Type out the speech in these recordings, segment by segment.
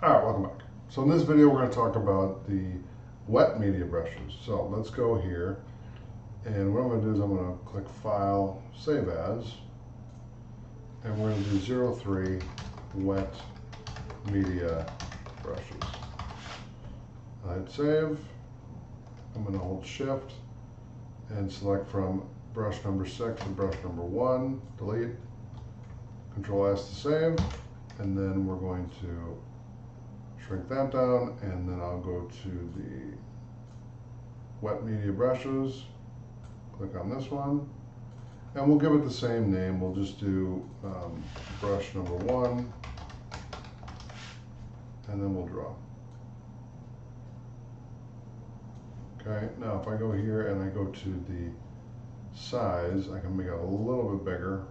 Alright, welcome back. So in this video we're going to talk about the wet media brushes. So let's go here, and what I'm going to do is I'm going to click File, Save As, and we're going to do 03 wet media brushes. I hit Save. I'm going to hold Shift and select from brush number 6 to brush number 1, delete, Control S to save, and then we're going to shrink that down, and then I'll go to the wet media brushes, click on this one, and we'll give it the same name. We'll just do brush number 1, and then we'll draw. Okay, now if I go here and I go to the size, I can make it a little bit bigger.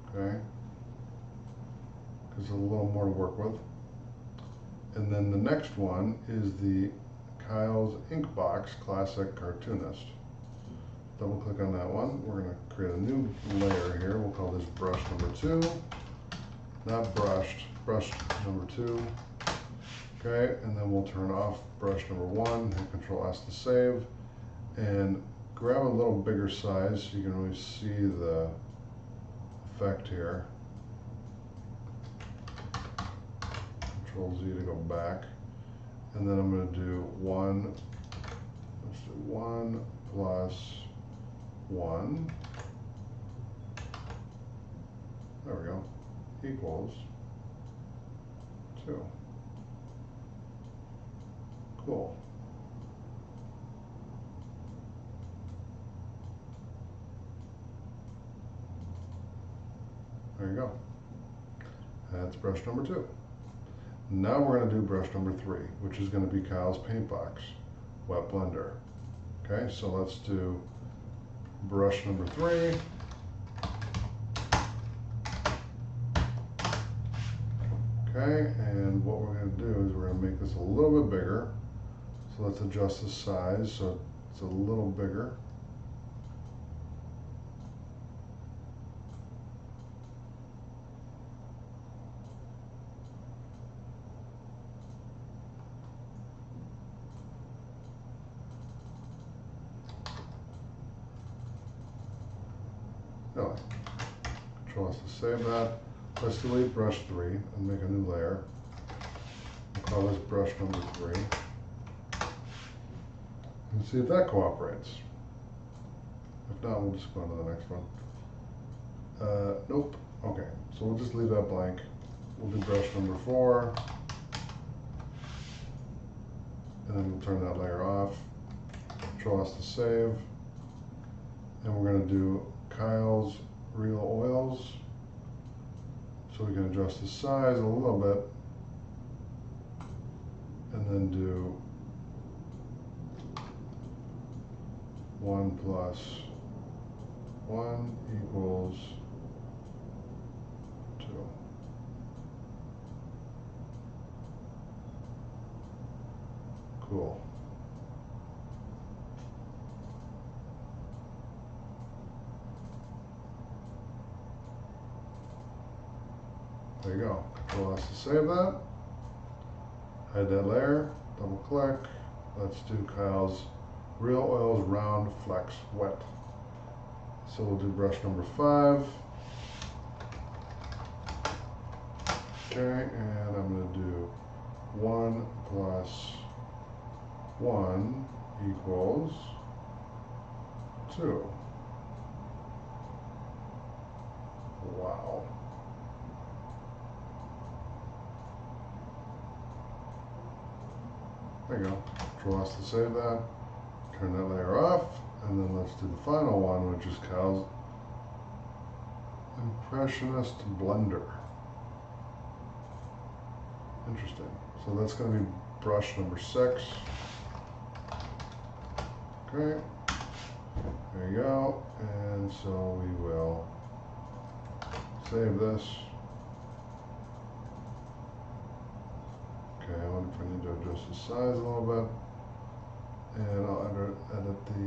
Okay, there's a little more to work with. And then the next one is the Kyle's Inkbox Classic Cartoonist. Double click on that one. We're going to create a new layer here. We'll call this brush number 2. Not brushed, brush number 2. Okay, and then we'll turn off brush number 1, hit Control S to save, and grab a little bigger size so you can really see the effect here. Control Z to go back, and then I'm going to do 1. Let's do 1 plus 1. There we go. Equals 2. Cool. There you go. That's brush number 2. Now we're going to do brush number 3, which is going to be Kyle's Paint Box Wet Blender. Okay, so let's do brush number 3. Okay, and what we're going to do is we're going to make this a little bit bigger. So let's adjust the size so it's a little bigger. No. Control S to save that. Let's delete brush 3 and make a new layer. We'll call this brush number 3. And see if that cooperates. If not, we'll just go on to the next one. Nope. Okay, so we'll just leave that blank. We'll do brush number 4. And then we'll turn that layer off. Control S to save. And we're going to do Kyle's Real Oils. So we can adjust the size a little bit. And then do 1 plus 1 equals 2. Cool. There you go. Control S to save that. Hide that layer. Double click. Let's do Kyle's Real Oils Round Flex Wet. So we'll do brush number 5. Okay, and I'm going to do 1 plus 1 equals 2. Wow. There you go. Control S to save that. Turn that layer off, and then let's do the final one, which is Kyle's Impressionist Blender. Interesting. So that's going to be brush number 6. Okay. There you go. And so we will save this. Okay, I wonder if I need to adjust the size a little bit. And I'll edit the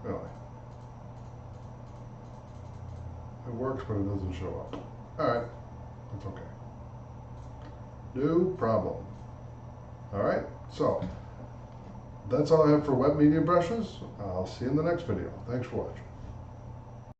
really. works, but it doesn't show up. All right, that's okay. No problem. All right, so that's all I have for wet media brushes. I'll see you in the next video. Thanks for watching.